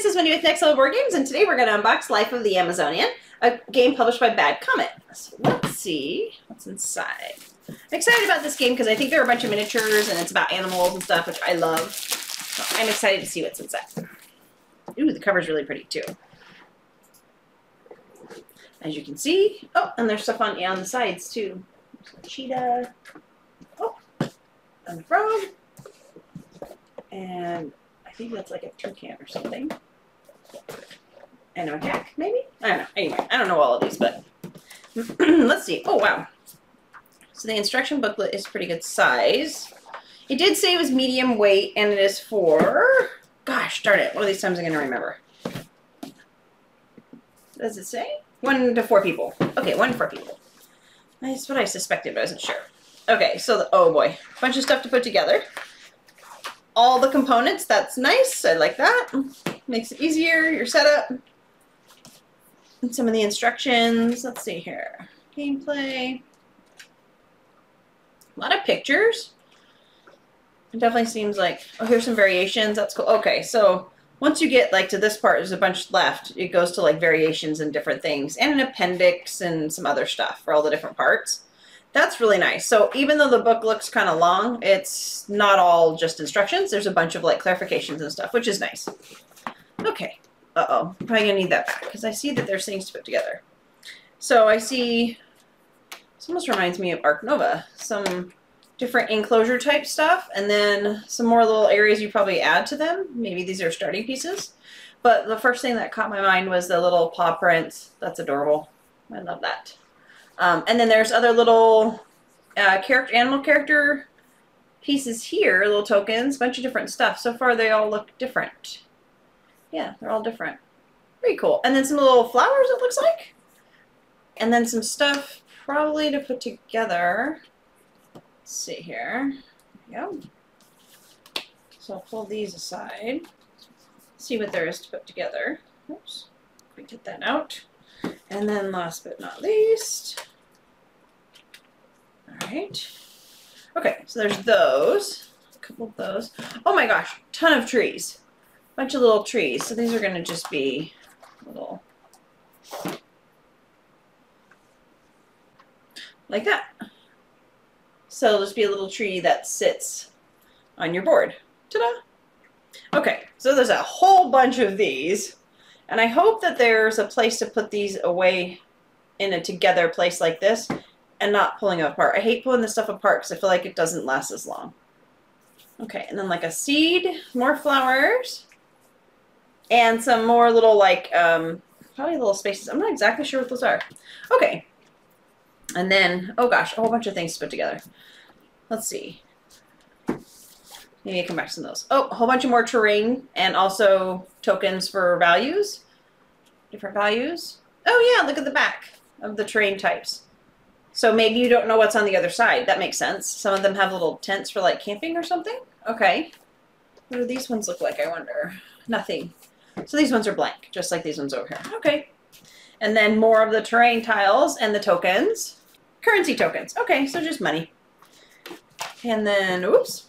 this is Wendy with Next Level Board Games, and today we're going to unbox Life of the Amazonian, a game published by Bad Comet. So let's see what's inside. I'm excited about this game because I think there are a bunch of miniatures and it's about animals and stuff, which I love. So I'm excited to see what's inside. Ooh, the cover's really pretty too. As you can see. Oh, and there's stuff on the sides too. There's a cheetah. Oh, and a frog. And I think that's like a toucan or something. And a macaque, maybe? I don't know. Anyway, I don't know all of these, but let's see. Oh, wow. So the instruction booklet is pretty good size. It did say it was medium weight, and it is for, gosh darn it, one of these times I'm going to remember. Does it say? 1 to 4 people. Okay, 1 to 4 people. That's what I suspected, but I wasn't sure. Okay, so, oh boy. A bunch of stuff to put together. All the components, that's nice. I like that. Makes it easier, your setup. And some of the instructions. Let's see here. Gameplay. A lot of pictures. It definitely seems like, oh, here's some variations. That's cool. Okay, so once you get like to this part, there's a bunch left. It goes to like variations and different things. And an appendix and some other stuff for all the different parts. That's really nice. So even though the book looks kind of long, it's not all just instructions. There's a bunch of like clarifications and stuff, which is nice. Okay. Uh-oh. I'm probably going to need that back because I see that there's things to put together. So I see, this almost reminds me of Ark Nova. Some different enclosure type stuff and then some more little areas you probably add to them. Maybe these are starting pieces. But the first thing that caught my mind was the little paw prints. That's adorable. I love that. And then there's other little animal character pieces here, little tokens, a bunch of different stuff. So far they all look different. Yeah, they're all different. Pretty cool. And then some little flowers, it looks like. And then some stuff probably to put together. Let's see here. There we go. So I'll pull these aside. See what there is to put together. Oops. We get that out. And then last but not least, all right. Okay, so there's those, a couple of those. Oh my gosh, ton of trees, bunch of little trees. So these are going to just be little, like that. So it'll just be a little tree that sits on your board. Ta-da! Okay, so there's a whole bunch of these. And I hope that there's a place to put these away in a together place like this and not pulling it apart. I hate pulling this stuff apart because I feel like it doesn't last as long. Okay, and then like a seed, more flowers, and some more little like, probably little spaces. I'm not exactly sure what those are. Okay, and then, oh gosh, a whole bunch of things to put together. Let's see. Maybe I come back to some of those. Oh, a whole bunch of more terrain and also tokens for values. Different values. Oh yeah, look at the back of the terrain types. So maybe you don't know what's on the other side. That makes sense. Some of them have little tents for like camping or something. Okay. What do these ones look like, I wonder? Nothing. So these ones are blank, just like these ones over here. Okay. And then more of the terrain tiles and the tokens. Currency tokens. Okay, so just money. And then, oops.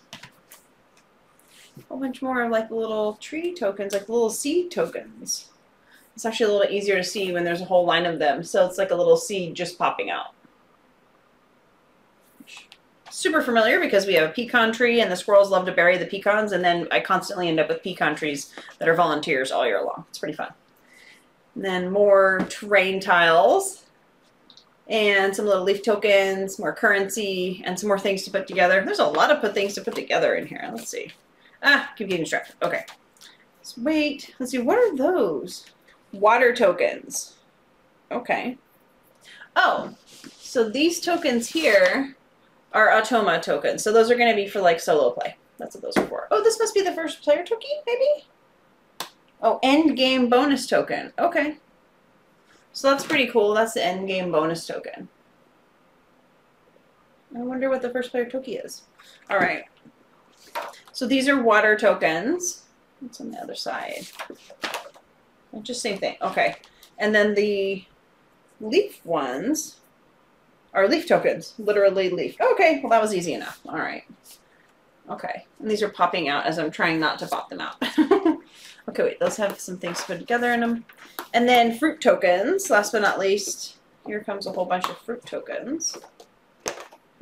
A whole bunch more of like little tree tokens, like little seed tokens. It's actually a little easier to see when there's a whole line of them. So it's like a little seed just popping out. Super familiar because we have a pecan tree and the squirrels love to bury the pecans, and then I constantly end up with pecan trees that are volunteers all year long. It's pretty fun. And then more terrain tiles and some little leaf tokens, more currency, and some more things to put together. There's a lot of things to put together in here. Let's see. Ah, keep getting distracted. Okay. Let's wait. Let's see. What are those? Water tokens. Okay. Oh, so these tokens here are Automa tokens. So those are going to be for like solo play. That's what those are for. Oh, this must be the first player token, maybe? Oh, end game bonus token. Okay. So that's pretty cool. That's the end game bonus token. I wonder what the first player token is. All right. So these are water tokens. What's on the other side? Just same thing. Okay. And then the leaf ones are leaf tokens. Literally leaf. Okay. Well, that was easy enough. All right. Okay. And these are popping out as I'm trying not to pop them out. Okay, wait, those have some things put together in them. And then fruit tokens, last but not least. Here comes a whole bunch of fruit tokens. There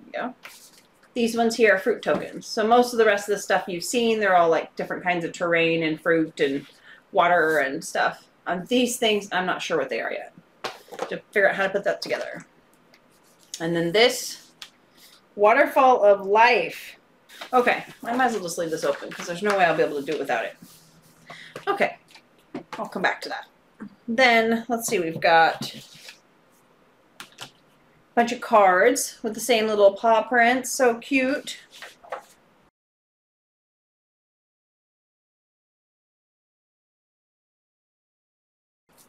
you go. These ones here are fruit tokens. So most of the rest of the stuff you've seen, they're all like different kinds of terrain and fruit and water and stuff. These things, I'm not sure what they are yet. To figure out how to put that together. And then this waterfall of life. Okay, I might as well just leave this open because there's no way I'll be able to do it without it. Okay, I'll come back to that. Then, let's see, we've got a bunch of cards with the same little paw prints. So cute.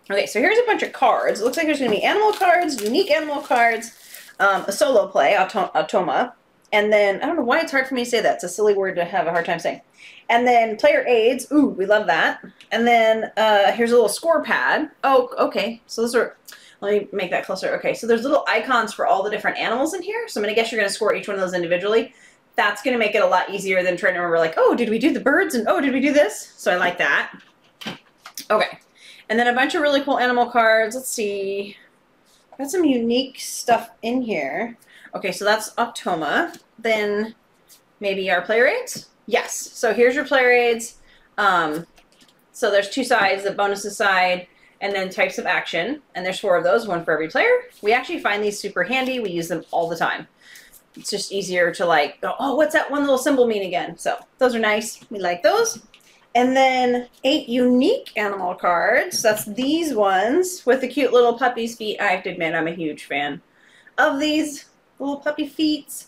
Okay, so here's a bunch of cards. It looks like there's going to be animal cards, unique animal cards, a solo play, Automa, and then, I don't know why it's hard for me to say that. It's a silly word to have a hard time saying. And then player aids. Ooh, we love that. And then here's a little score pad. Oh, okay. So those are, let me make that closer. Okay, so there's little icons for all the different animals in here. So I'm going to guess you're going to score each one of those individually. That's going to make it a lot easier than trying to remember like, oh, did we do the birds? And oh, did we do this? So I like that. Okay. And then a bunch of really cool animal cards. Let's see. Got some unique stuff in here. Okay, so that's Automa. Then maybe our player aids? Yes. So here's your player aids. So there's two sides, the bonuses side, and then types of action. And there's 4 of those, one for every player. We actually find these super handy. We use them all the time. It's just easier to like, go, oh, what's that one little symbol mean again? So those are nice. We like those. And then 8 unique animal cards. That's these ones with the cute little puppy's feet. I have to admit, I'm a huge fan of these little puppy feet.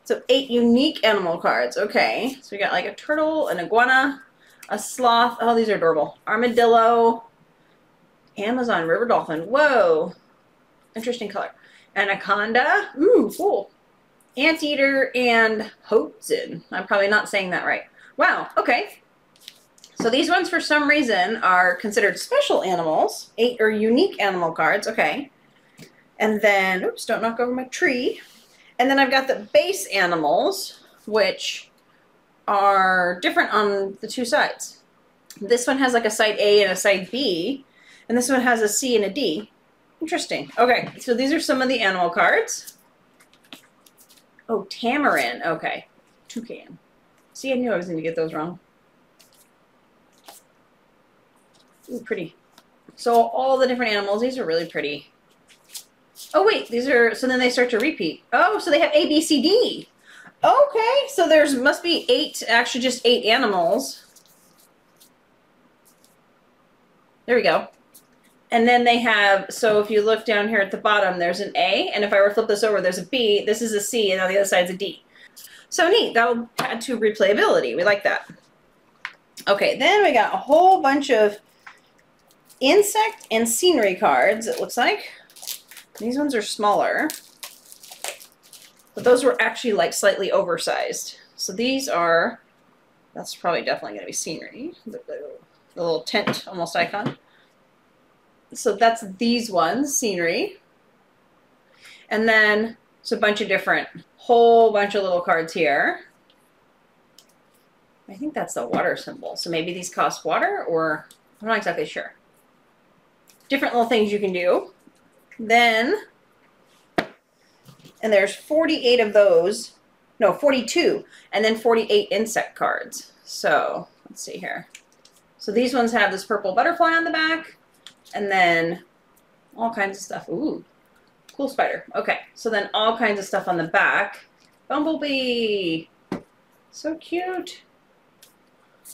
So 8 unique animal cards. Okay, so we got like a turtle, an iguana, a sloth. Oh, these are adorable. Armadillo, Amazon river dolphin. Whoa, interesting color. Anaconda. Ooh, cool. Anteater and Hoatzin. I'm probably not saying that right. Wow, okay. So these ones, for some reason, are considered special animals. 8 are unique animal cards. Okay. And then, oops, don't knock over my tree. And then I've got the base animals, which are different on the 2 sides. This one has like a side A and a side B. And this one has a C and a D. Interesting. Okay, so these are some of the animal cards. Oh, tamarin. Okay. Toucan. See, I knew I was going to get those wrong. Ooh, pretty. So all the different animals, these are really pretty. Oh wait, these are, so then they start to repeat. Oh, so they have A, B, C, D. Okay, so there's must be 8, actually just 8 animals. There we go. And then they have, so if you look down here at the bottom, there's an A, and if I were to flip this over, there's a B, this is a C, and on the other side's a D. So neat, that'll add to replayability. We like that. Okay, then we got a whole bunch of insect and scenery cards, it looks like. These ones are smaller, but those were actually like slightly oversized. So these are, that's probably definitely going to be scenery, the little tent almost icon. So that's these ones, scenery. And then it's a bunch of different, whole bunch of little cards here. I think that's the water symbol. So maybe these cost water, or I'm not exactly sure. Different little things you can do. Then, and there's 48 of those, no, 42, and then 48 insect cards. So, let's see here. So these ones have this purple butterfly on the back, and then all kinds of stuff. Ooh, cool spider. Okay, so then all kinds of stuff on the back. Bumblebee, so cute.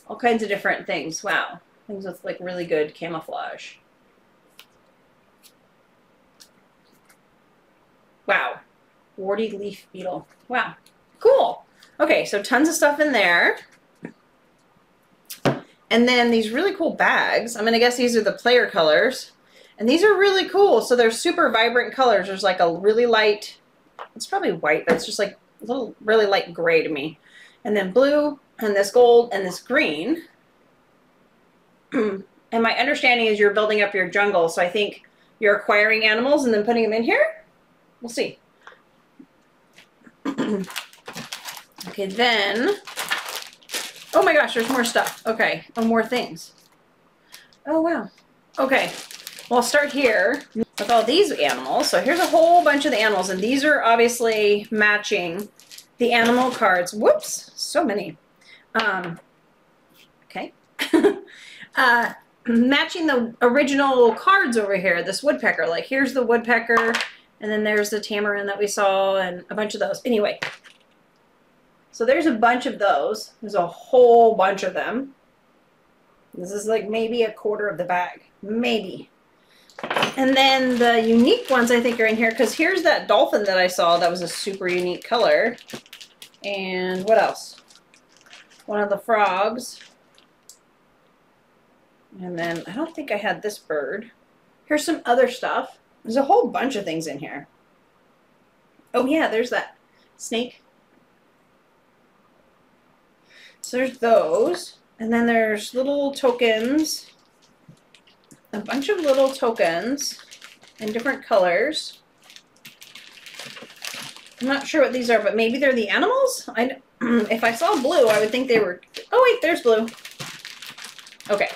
All kinds of different things. Wow, things with like really good camouflage. Wow, warty leaf beetle. Wow, cool. Okay, so tons of stuff in there. And then these really cool bags. I'm gonna guess these are the player colors. And these are really cool. So they're super vibrant colors. There's like a really light, it's probably white, but it's just like a little really light gray to me. And then blue, and this gold, and this green. And my understanding is you're building up your jungle. So I think you're acquiring animals and then putting them in here. We'll see. Okay, then, oh my gosh, there's more stuff. Okay, oh, more things. Oh, wow. Okay. Well, I'll start here with all these animals. So here's a whole bunch of the animals, and these are obviously matching the animal cards. Whoops, so many. Okay. Matching the original cards over here, this woodpecker. Like, here's the woodpecker, and then there's the tamarin that we saw, and a bunch of those. Anyway, so there's a bunch of those. There's a whole bunch of them. This is like maybe a quarter of the bag. Maybe. And then the unique ones I think are in here, because here's that dolphin that I saw that was a super unique color. And what else? One of the frogs. And then I don't think I had this bird. Here's some other stuff. There's a whole bunch of things in here. Oh yeah, there's that snake. So there's those. And then there's little tokens. A bunch of little tokens in different colors. I'm not sure what these are, but maybe they're the animals? If I saw blue, I would think they were... Oh wait, there's blue. Okay.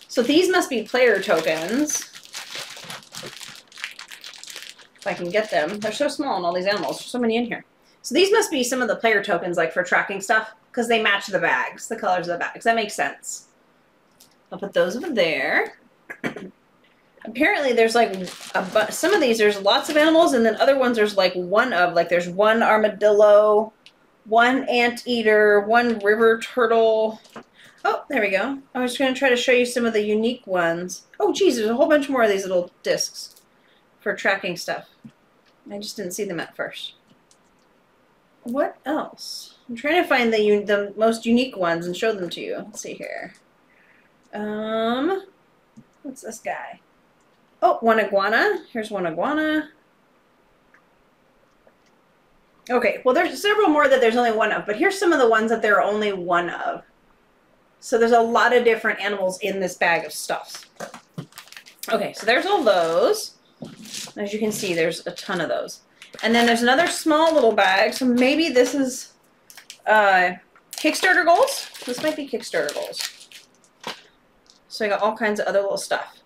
So these must be player tokens. If I can get them. They're so small in all these animals. There's so many in here. So these must be some of the player tokens, like for tracking stuff, because they match the bags, the colors of the bags. That makes sense. I'll put those over there. Apparently there's like some of these, there's lots of animals, and then other ones there's like one of, like there's one armadillo, one anteater, one river turtle. Oh, there we go. I was going to try to show you some of the unique ones. Oh, geez, there's a whole bunch more of these little discs for tracking stuff. I just didn't see them at first. What else? I'm trying to find the most unique ones and show them to you. Let's see here. What's this guy? Oh, one iguana. Here's one iguana. Okay, well, there's several more that there's only one of, but here's some of the ones that there are only one of. So there's a lot of different animals in this bag of stuffs. Okay, so there's all those. As you can see, there's a ton of those. And then there's another small little bag. So maybe this is Kickstarter goals. This might be Kickstarter goals. So I got all kinds of other little stuff.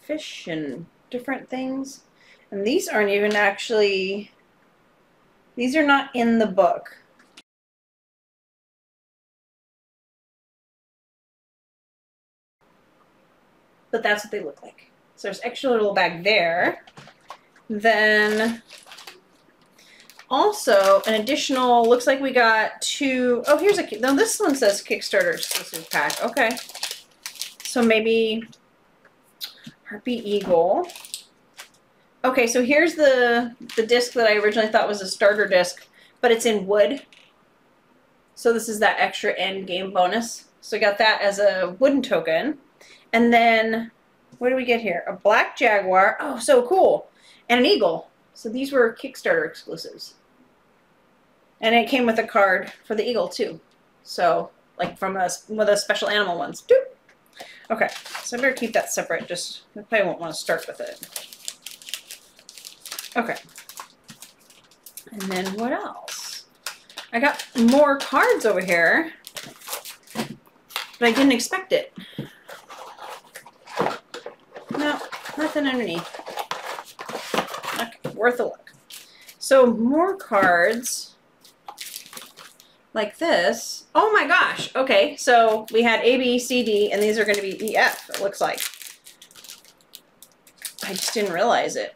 Fish and different things. And these aren't even actually, these are not in the book. But that's what they look like. So there's extra little bag there. Then also an additional, looks like we got two, oh, here's a, no, this one says Kickstarter exclusive pack. Okay. So maybe Harpy Eagle. Okay, so here's the disc that I originally thought was a starter disc, but it's in wood. So this is that extra end game bonus. So I got that as a wooden token. And then, what do we get here? A black jaguar. Oh, so cool. And an eagle. So these were Kickstarter exclusives. And it came with a card for the eagle too. So, like from one of the special animal ones. Doop. Okay, so I better keep that separate. Just, I probably won't want to start with it. Okay. And then what else? I got more cards over here, but I didn't expect it. No, nothing underneath. Okay, worth a look. So more cards like this. Oh my gosh. Okay, so we had A, B, C, D, and these are going to be E, F, it looks like. I just didn't realize it.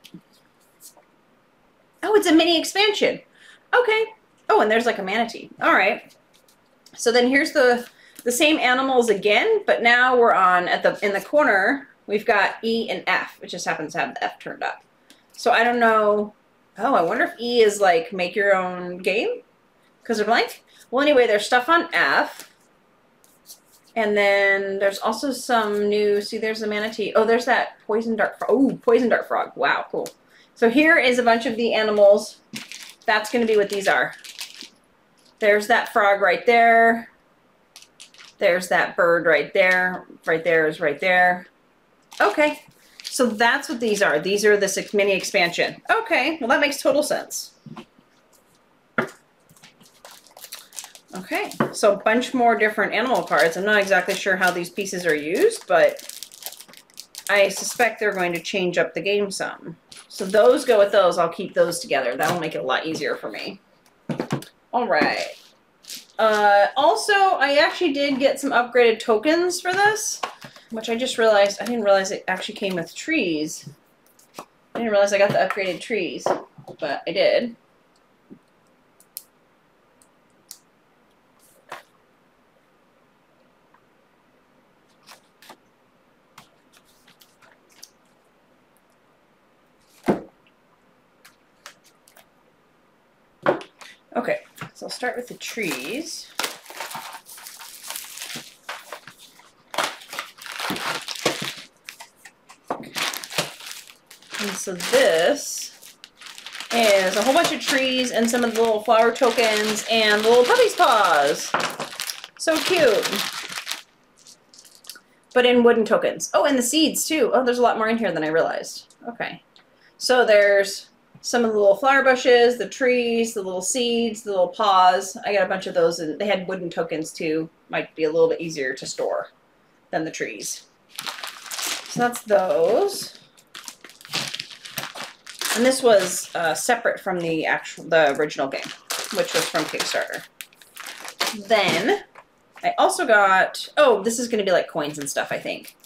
Oh, it's a mini expansion. Okay. Oh, and there's like a manatee. All right. So then here's the same animals again, but now we're on in the corner. We've got E and F. It just happens to have the F turned up. So I don't know. Oh, I wonder if E is like make your own game because they're blank. Well, anyway, there's stuff on F. And then there's also some new, see, there's the manatee. Oh, there's that poison dart frog. Oh, poison dart frog. Wow, cool. So here is a bunch of the animals. That's going to be what these are. There's that frog right there. There's that bird right there. Right there is right there. Okay. So that's what these are. These are this mini expansion. Okay. Well, that makes total sense. Okay, so a bunch more different animal cards. I'm not exactly sure how these pieces are used, but I suspect they're going to change up the game some. So those go with those. I'll keep those together. That'll make it a lot easier for me. All right. Also, I actually did get some upgraded tokens for this, which I just realized. I didn't realize it actually came with trees. I didn't realize I got the upgraded trees, but I did. Okay, so I'll start with the trees. And so this is a whole bunch of trees and some of the little flower tokens and the little puppy's paws. So cute. But in wooden tokens. Oh, and the seeds too. Oh, there's a lot more in here than I realized. Okay. So there's some of the little flower bushes, the trees, the little seeds, the little paws. I got a bunch of those, and they had wooden tokens too. Might be a little bit easier to store than the trees. So that's those. And this was separate from the original game, which was from Kickstarter. Then I also got, oh, this is going to be like coins and stuff, I think.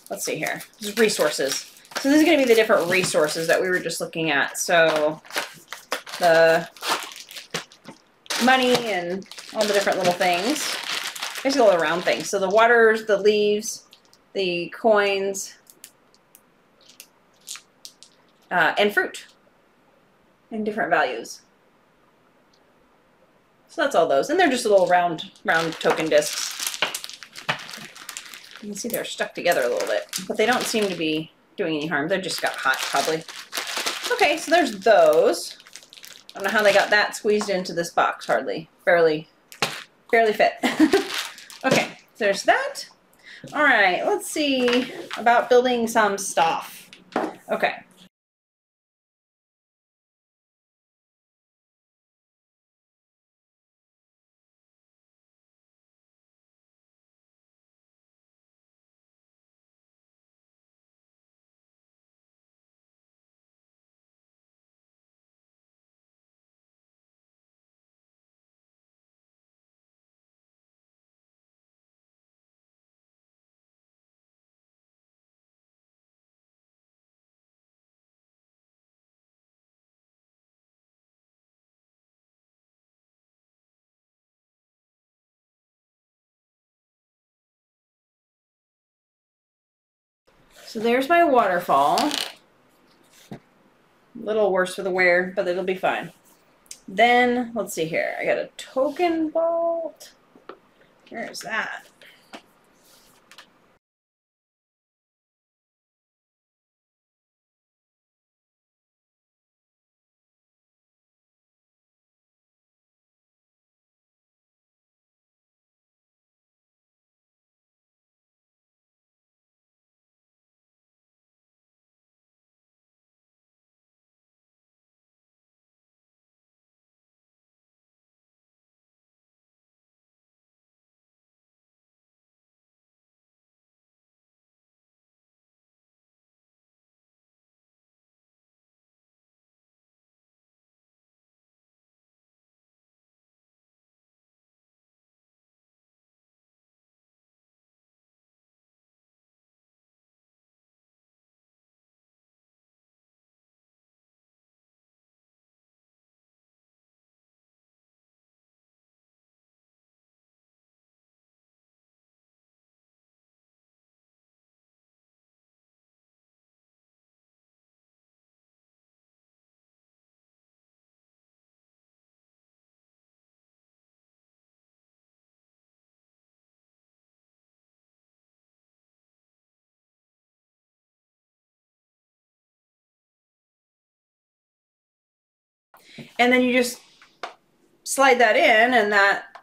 Let's see here. This is resources. So this is going to be the different resources that we were just looking at. So the money and all the different little things. Basically all around things. So the waters, the leaves, the coins, and fruit in different values. So that's all those. And they're just little round token discs. You can see they're stuck together a little bit, but they don't seem to be doing any harm. They just got hot, probably. Okay, so there's those. I don't know how they got that squeezed into this box, hardly. Barely fit. Okay, so there's that. All right, let's see about building some stuff. Okay. So there's my waterfall. A little worse for the wear, but it'll be fine. Then, let's see here. I got a token vault. Where is that? And then you just slide that in, and that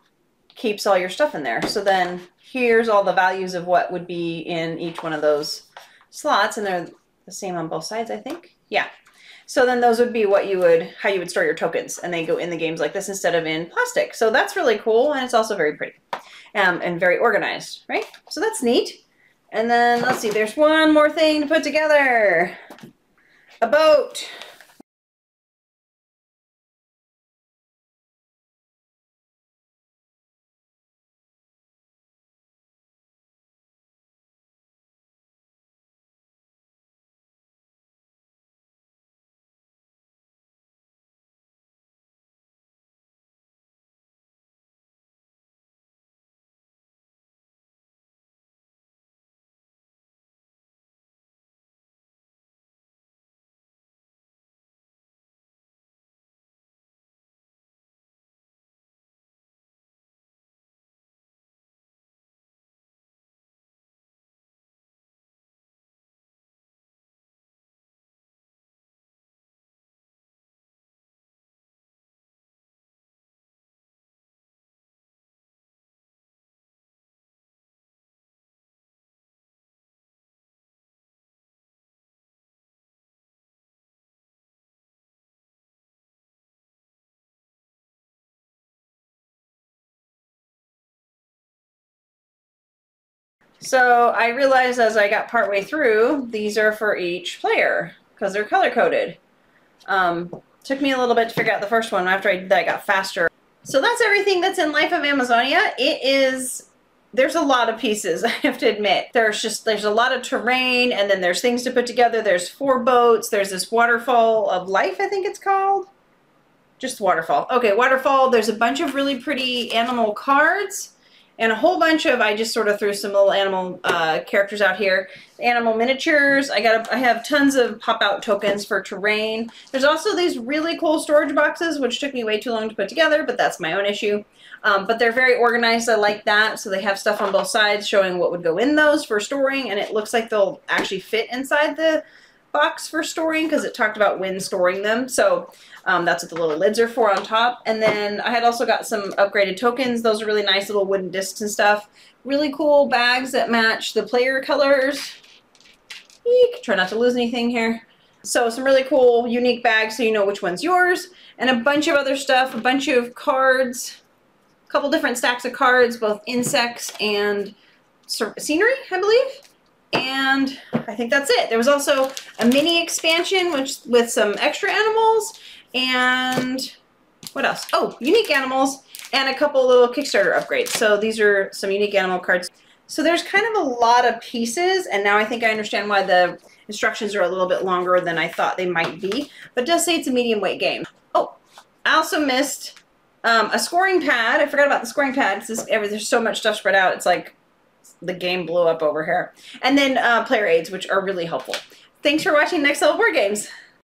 keeps all your stuff in there. So then here's all the values of what would be in each one of those slots, and they're the same on both sides, I think. Yeah. So then those would be how you would store your tokens, and they go in the games like this instead of in plastic. So that's really cool, and it's also very pretty and very organized, right? So that's neat. And then let's see, there's one more thing to put together. A boat. So I realized as I got partway through, these are for each player because they're color coded. Took me a little bit to figure out the first one. After I did that, I got faster. So that's everything that's in Life of Amazonia. There's a lot of pieces, I have to admit. There's a lot of terrain, and then there's things to put together. There's 4 boats. There's this waterfall of life, I think it's called. Just waterfall. Okay, waterfall. There's a bunch of really pretty animal cards. And a whole bunch of, I just sort of threw some little animal characters out here. Animal miniatures. I have tons of pop-out tokens for terrain. There's also these really cool storage boxes, which took me way too long to put together, but that's my own issue. But they're very organized. I like that. So they have stuff on both sides showing what would go in those for storing, and it looks like they'll actually fit inside the box for storing because it talked about when storing them. So that's what the little lids are for on top. And then I had also got some upgraded tokens. Those are really nice little wooden discs and stuff. Really cool bags that match the player colors. Eek, try not to lose anything here. So some really cool unique bags so you know which one's yours. And a bunch of other stuff, a bunch of cards, a couple different stacks of cards, both insects and scenery, I believe. And I think that's it. There was also a mini expansion with some extra animals and what else? Oh, unique animals and a couple little Kickstarter upgrades. So these are some unique animal cards. So there's kind of a lot of pieces, and now I think I understand why the instructions are a little bit longer than I thought they might be, but it does say it's a medium weight game. Oh, I also missed a scoring pad. I forgot about the scoring pad. There's so much stuff spread out. It's like the game blew up over here. And then player aids, which are really helpful. Thanks for watching Next Level Board Games.